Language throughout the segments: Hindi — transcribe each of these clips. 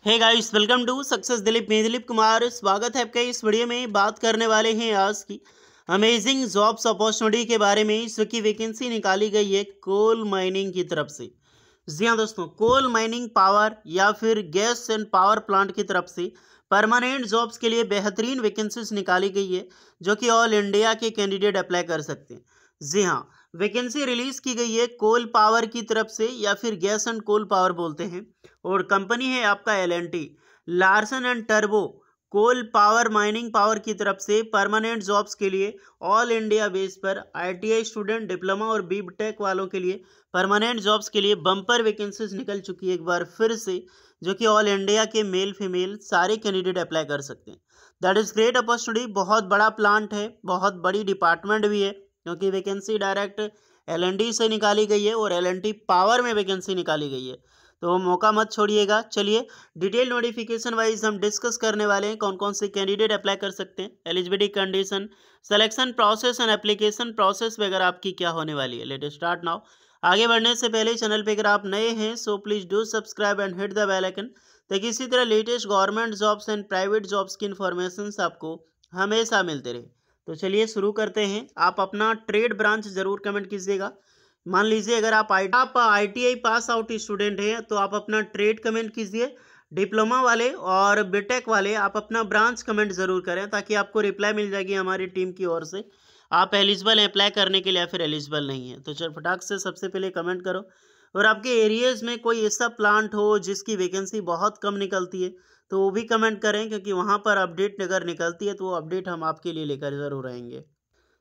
Hey guys, welcome to success Dilip. मैं दिलीप कुमार, स्वागत है आपका। इस वीडियो में बात करने वाले हैं आज की अमेजिंग जॉब्स अपॉर्चुनिटी के बारे में। इसकी वैकेंसी निकाली गई है कोल माइनिंग की तरफ से। जी हाँ दोस्तों, कोल माइनिंग पावर या फिर गैस एंड पावर प्लांट की तरफ से परमानेंट जॉब्स के लिए बेहतरीन वैकेंसीज निकाली गई है, जो कि ऑल इंडिया के कैंडिडेट अप्लाई कर सकते हैं। जी हाँ, वैकेंसी रिलीज की गई है कोल पावर की तरफ से या फिर गैस एंड कोल पावर बोलते हैं, और कंपनी है आपका एल&टी, लार्सन एंड टर्बो कोल पावर माइनिंग पावर की तरफ से परमानेंट जॉब्स के लिए ऑल इंडिया बेस पर आईटीआई स्टूडेंट, डिप्लोमा और बीटेक वालों के लिए परमानेंट जॉब्स के लिए बम्पर वैकेंसीज निकल चुकी है एक बार फिर से, जो कि ऑल इंडिया के मेल फीमेल सारे कैंडिडेट अप्लाई कर सकते हैं। That is great opportunity. बहुत बड़ा प्लांट है, बहुत बड़ी डिपार्टमेंट भी है, क्योंकि वैकेंसी डायरेक्ट एल&टी से निकाली गई है और एल&टी पावर में वैकेंसी निकाली गई है, तो मौका मत छोड़िएगा। चलिए डिटेल नोटिफिकेशन वाइज हम डिस्कस करने वाले हैं कौन कौन से कैंडिडेट अप्लाई कर सकते हैं, eligibility condition, selection process and application process वगैरह आपकी क्या होने वाली है। Let us start now. आगे बढ़ने से पहले चैनल पे अगर आप नए हैं so please do subscribe and hit the bell icon, ताकि इसी तरह latest government jobs and private jobs की इन्फॉर्मेशन आपको हमेशा मिलते रहे। तो चलिए शुरू करते हैं। आप अपना ट्रेड ब्रांच ज़रूर कमेंट कीजिएगा। मान लीजिए अगर आप आईटीआई पास आउट स्टूडेंट हैं तो आप अपना ट्रेड कमेंट कीजिए। डिप्लोमा वाले और बीटेक वाले आप अपना ब्रांच कमेंट ज़रूर करें, ताकि आपको रिप्लाई मिल जाएगी हमारी टीम की ओर से आप एलिजिबल हैं अप्लाई करने के लिए या फिर एलिजिबल नहीं है। तो चल फटाक से सबसे पहले कमेंट करो। और आपके एरियाज़ में कोई ऐसा प्लांट हो जिसकी वैकेंसी बहुत कम निकलती है तो वो भी कमेंट करें, क्योंकि वहाँ पर अपडेट अगर निकलती है तो वो अपडेट हम आपके लिए लेकर ज़रूर आएंगे।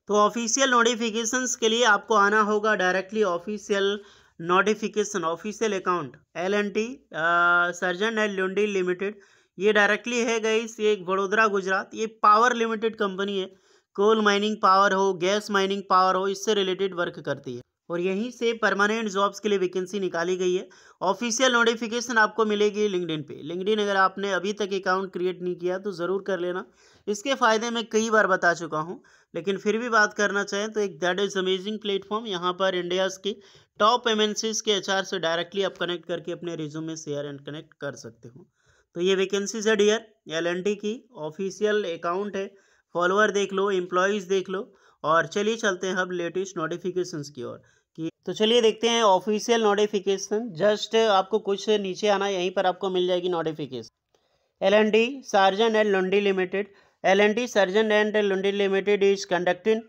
तो ऑफिशियल नोटिफिकेशंस के लिए आपको आना होगा directly official notification, official account L&T Larsen and लुंडी लिमिटेड। ये डायरेक्टली है गाइस, ये एक वडोदरा गुजरात, ये पावर लिमिटेड कंपनी है। कोल माइनिंग पावर हो, गैस माइनिंग पावर हो, इससे रिलेटेड वर्क करती है और यहीं से परमानेंट जॉब्स के लिए वैकेंसी निकाली गई है। ऑफिशियल नोटिफिकेशन आपको मिलेगी लिंक्डइन पे। लिंक्डइन अगर आपने अभी तक अकाउंट क्रिएट नहीं किया तो ज़रूर कर लेना। इसके फ़ायदे मैं कई बार बता चुका हूँ, लेकिन फिर भी बात करना चाहें तो एक दैट इज़ अमेजिंग प्लेटफॉर्म। यहाँ पर इंडियाज़ की टॉप एमएनसीज के एचआर से डायरेक्टली आप कनेक्ट करके अपने रिज्यूमे शेयर एंड कनेक्ट कर सकते हो। तो ये वैकेंसीज है डियर, एल&टी की ऑफिशियल अकाउंट है। फॉलोअर देख लो, एम्प्लॉयज़ देख लो। और चलिए चलते हैं अब लेटेस्ट नोटिफिकेशंस की ओर कि तो चलिए देखते हैं ऑफिशियल नोटिफिकेशन। जस्ट आपको कुछ नीचे आना, यहीं पर आपको मिल जाएगी नोटिफिकेशन। एल&टी सर्जन एंड लुंडी लिमिटेड, एल&टी सर्जन एंड लुंडी limited is conducting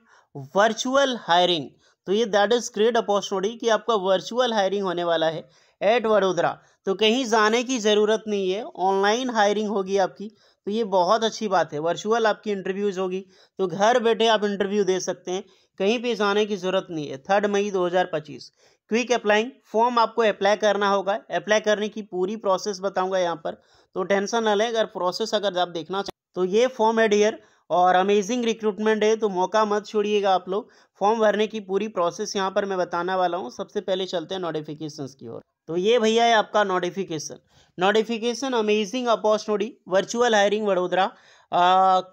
virtual hiring. तो ये दैट इज ग्रेट अपॉर्चुनिटी कि आपका वर्चुअल हायरिंग होने वाला है एट वडोदरा। तो कहीं जाने की ज़रूरत नहीं है, ऑनलाइन हायरिंग होगी आपकी। तो ये बहुत अच्छी बात है, वर्चुअल आपकी इंटरव्यूज़ होगी, तो घर बैठे आप इंटरव्यू दे सकते हैं, कहीं पे जाने की ज़रूरत नहीं है। 3 मई 2025 क्विक अप्लाइंग फॉर्म आपको अप्लाई करना होगा। अप्लाई करने की पूरी प्रोसेस बताऊंगा यहाँ पर, तो टेंशन ना लें। अगर प्रोसेस अगर आप देखना चाहें तो ये फॉर्म है डियर, और अमेजिंग रिक्रूटमेंट है, तो मौका मत छोड़िएगा आप लोग। फॉर्म भरने की पूरी प्रोसेस यहाँ पर मैं बताने वाला हूँ। सबसे पहले चलते हैं नोटिफिकेशंस की ओर। तो ये भैया है आपका notification amazing opportunity virtual hiring Vadodara.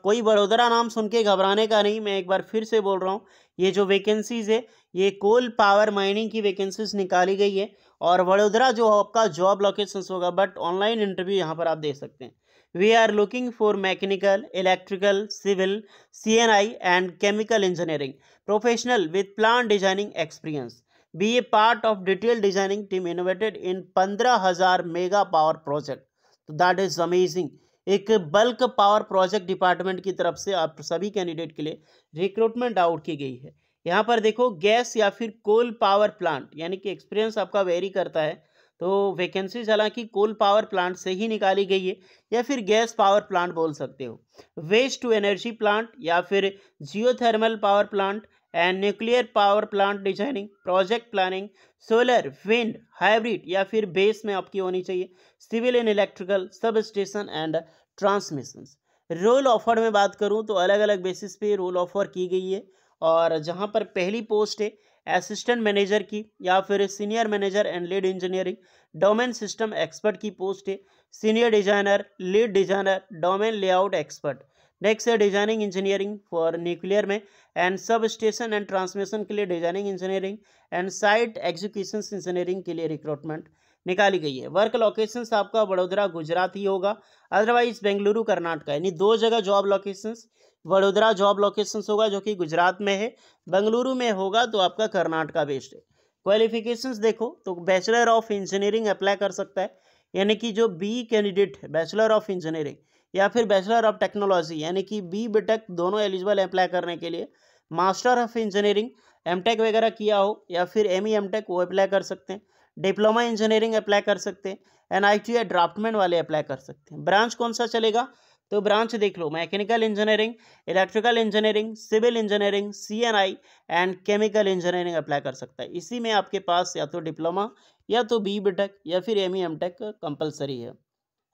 कोई वडोदरा नाम सुन के घबराने का नहीं, मैं एक बार फिर से बोल रहा हूँ। ये जो वैकेंसीज है ये कोल पावर माइनिंग की वैकेंसीज निकाली गई है, और वडोदरा जो आपका जॉब लोकेशन होगा, बट ऑनलाइन इंटरव्यू यहाँ पर आप दे सकते हैं। We are looking for mechanical, electrical, civil, CNI and chemical engineering professional with plant designing experience, be a part of detail designing team innovated in 15,000 mega power project. तो दैट इज अमेजिंग। एक बल्क पावर प्रोजेक्ट डिपार्टमेंट की तरफ से आप सभी कैंडिडेट के लिए रिक्रूटमेंट आउट की गई है। यहाँ पर देखो, गैस या फिर कोल पावर प्लांट, यानी कि एक्सपीरियंस आपका वेरी करता है। तो वैकेंसीज हालांकि कोल पावर प्लांट से ही निकाली गई है, या फिर गैस पावर प्लांट बोल सकते हो, वेस्ट टू एनर्जी प्लांट या फिर geothermal power plant and nuclear power plant designing, project planning, solar, wind, hybrid या फिर बेस में आपकी होनी चाहिए, civil and electrical, substation and transmission. Role offer में बात करूं तो अलग अलग बेसिस पे रोल ऑफर की गई है, और जहां पर पहली पोस्ट है असिस्टेंट मैनेजर की या फिर senior manager and lead engineering domain system expert की पोस्ट है, senior designer, lead designer, domain layout expert. Next है डिजाइनिंग इंजीनियरिंग फॉर न्यूक्लियर में and sub station and transmission के लिए designing engineering and site execution engineering के लिए रिक्रूटमेंट। निकाली गई है। वर्क लोकेशंस आपका वडोदरा गुजरात ही होगा, अदरवाइज बेंगलुरु कर्नाटका, यानी 2 जगह job locations. Vadodara job locations होगा जो कि गुजरात में है, बेंगलुरु में होगा तो आपका कर्नाटका बेस्ड है। क्वालिफिकेशंस देखो तो बैचलर ऑफ इंजीनियरिंग अप्लाई कर सकता है, यानी कि जो बी कैंडिडेट है बैचलर ऑफ इंजीनियरिंग या फिर बैचलर ऑफ टेक्नोलॉजी यानी कि बी बीटेक दोनों एलिजिबल अप्लाई करने के लिए। मास्टर ऑफ इंजीनियरिंग एमटेक वगैरह किया हो या फिर एमई एमटेक वो अप्लाई कर सकते हैं। डिप्लोमा इंजीनियरिंग अप्लाई कर सकते हैं। एनआईटीआई ड्राफ्टमैन वाले अप्लाई कर सकते हैं। ब्रांच कौन सा चलेगा तो ब्रांच देख लो, mechanical engineering, electrical engineering, civil engineering, CNI and chemical engineering apply कर सकता है। इसी में आपके पास या तो डिप्लोमा या तो बी बीटेक या फिर एमई एमटेक कंपलसरी है।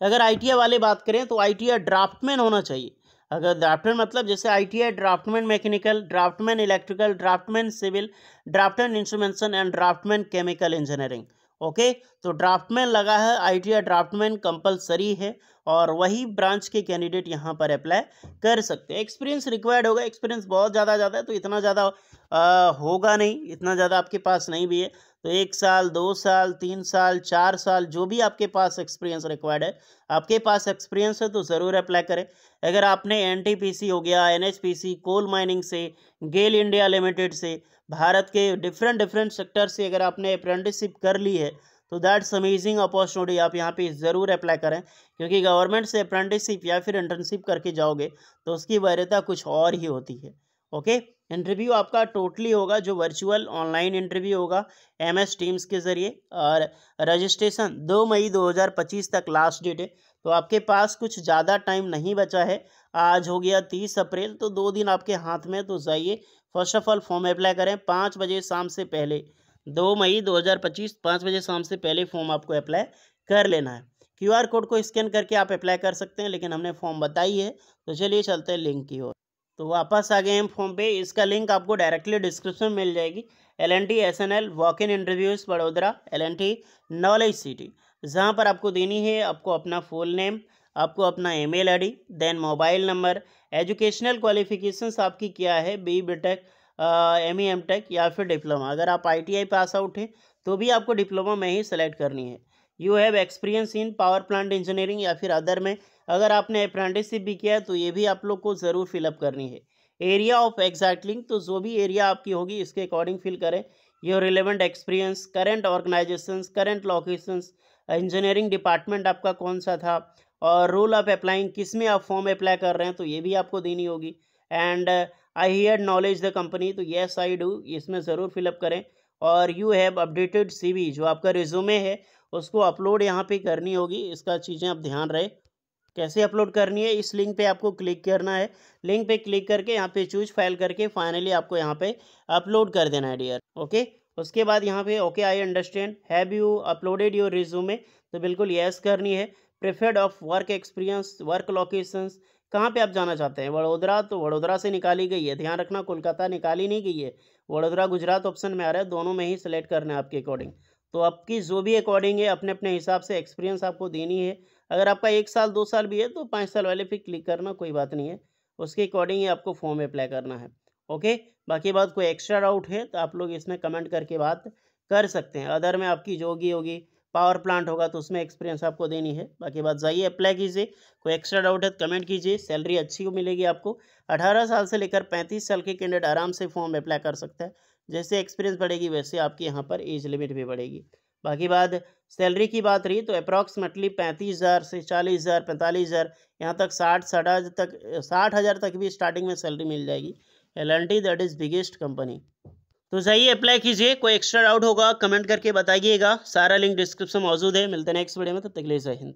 अगर आईटीआई वाले बात करें तो आईटीआई ड्राफ्टमैन होना चाहिए। अगर ड्राफ्टमैन मतलब जैसे ITI draftsman mechanical, draftsman electrical, draftsman civil, draftsman instrumentation and draftsman chemical engineering. Okay, तो ड्राफ्टमैन लगा है, आईटीआई ड्राफ्टमैन कंपलसरी है और वही ब्रांच के कैंडिडेट यहाँ पर अप्लाई कर सकते हैं। एक्सपीरियंस रिक्वायर्ड होगा, एक्सपीरियंस बहुत ज़्यादा है तो इतना ज़्यादा होगा नहीं, इतना ज़्यादा आपके पास नहीं भी है तो 1 साल 2 साल 3 साल 4 साल जो भी आपके पास एक्सपीरियंस रिक्वायर्ड है, आपके पास एक्सपीरियंस है तो ज़रूर अप्लाई करें। अगर आपने एनटीपीसी हो गया, एनएचपीसी, कोल माइनिंग से, गेल इंडिया लिमिटेड से, भारत के डिफरेंट सेक्टर से अगर आपने अप्रेंटिसशिप कर ली है तो दैट्स अमेजिंग अपॉर्चुनिटी, आप यहाँ पे ज़रूर अप्लाई करें क्योंकि गवर्नमेंट से अप्रेंटिसशिप या फिर इंटर्नशिप करके जाओगे तो उसकी वरीयता कुछ और ही होती है। ओके, इंटरव्यू आपका टोटली होगा जो वर्चुअल ऑनलाइन इंटरव्यू होगा MS टीम्स के ज़रिए और रजिस्ट्रेशन 2 मई 2025 तक लास्ट डेट है। तो आपके पास कुछ ज़्यादा टाइम नहीं बचा है, आज हो गया 30 अप्रैल तो 2 दिन आपके हाथ में, तो जाइए first of all form apply करें 5 बजे शाम से पहले। 2 मई 2025 5 बजे शाम से पहले फॉर्म आपको अप्लाई कर लेना है। QR कोड को स्कैन करके आप अप्लाई कर सकते हैं, लेकिन हमने फॉर्म बताई है तो चलिए चलते हैं लिंक की ओर। तो वापस आ गए हम फॉर्म पे, इसका लिंक आपको डायरेक्टली डिस्क्रिप्शन में मिल जाएगी। L&T SNL walk in interviews Vadodara, L&T knowledge city, जहाँ पर आपको देनी है आपको अपना फुल नेम, आपको अपना email ID, then mobile number, educational qualifications आपकी क्या है, बी बीटेक, एमई एमटेक या फिर डिप्लोमा। अगर आप ITI पास आउट हैं तो भी आपको डिप्लोमा में ही सेलेक्ट करनी है। You have experience in power plant engineering या फिर अदर में, अगर आपने अप्रेंटिसशिप भी किया है तो ये भी आप लोग को ज़रूर फिलअप करनी है। एरिया ऑफ एग्जैक्टलिंग, तो जो भी एरिया आपकी होगी इसके अकॉर्डिंग फिल करें। Your relevant experience, current organisations, current locations, engineering department आपका कौन सा था और रूल ऑफ अप्लाइंग, किस में आप फॉर्म अप्लाई कर रहे हैं तो ये भी आपको देनी होगी। And I hear knowledge the company, तो येस आई डू, इसमें ज़रूर फिलअप करें। और यू हैव अपडेटेड CV, जो आपका रिज्यूमे है उसको अपलोड यहाँ पे करनी होगी, इसका चीज़ें आप ध्यान रहे। कैसे अपलोड करनी है, इस लिंक पे आपको क्लिक करना है, लिंक पे क्लिक करके यहाँ पे चूज फाइल करके फाइनली आपको यहाँ पे अपलोड कर देना है डियर। ओके, उसके बाद यहाँ पे okay I understand, have you uploaded your resume, तो बिल्कुल यस करनी है। Preferred of work experience, work locations, कहाँ पे आप जाना चाहते हैं, वडोदरा, तो वडोदरा से निकाली गई है, ध्यान रखना कोलकाता निकाली नहीं गई है, वडोदरा गुजरात ऑप्शन में आ रहा है, दोनों में ही सेलेक्ट करना है आपके अकॉर्डिंग। तो आपकी जो भी अकॉर्डिंग है अपने अपने हिसाब से एक्सपीरियंस आपको देनी है। अगर आपका 1 साल 2 साल भी है तो 5 साल वाले पे क्लिक करना, कोई बात नहीं है, उसके अकॉर्डिंग ही आपको फॉर्म अप्लाई करना है। ओके, बाकी बात कोई एक्स्ट्रा डाउट है तो आप लोग इसमें कमेंट करके बात कर सकते हैं। अदर में आपकी जो होगी पावर प्लांट होगा तो उसमें एक्सपीरियंस आपको देनी है। बाकी बात जाइए अप्लाई कीजिए, कोई एक्स्ट्रा डाउट है तो कमेंट कीजिए। सैलरी अच्छी मिलेगी आपको, 18 साल से लेकर 35 साल के कैंडिडेट आराम से फॉर्म अप्लाई कर सकता है। जैसे एक्सपीरियंस बढ़ेगी वैसे आपकी यहाँ पर एज लिमिट भी बढ़ेगी। बाकी बात सैलरी की बात रही तो अप्रॉक्सीमेटली 35,000 से 40,000 45,000 यहाँ तक 60,000 तक भी स्टार्टिंग में सैलरी मिल जाएगी। L&T that is biggest company. तो जाइए अप्लाई कीजिए, कोई एक्स्ट्रा डाउट होगा कमेंट करके बताइएगा, सारा लिंक डिस्क्रिप्शन मौजूद है। मिलते हैं नेक्स्ट वीडियो में, तब तक के लिए जय हिंद।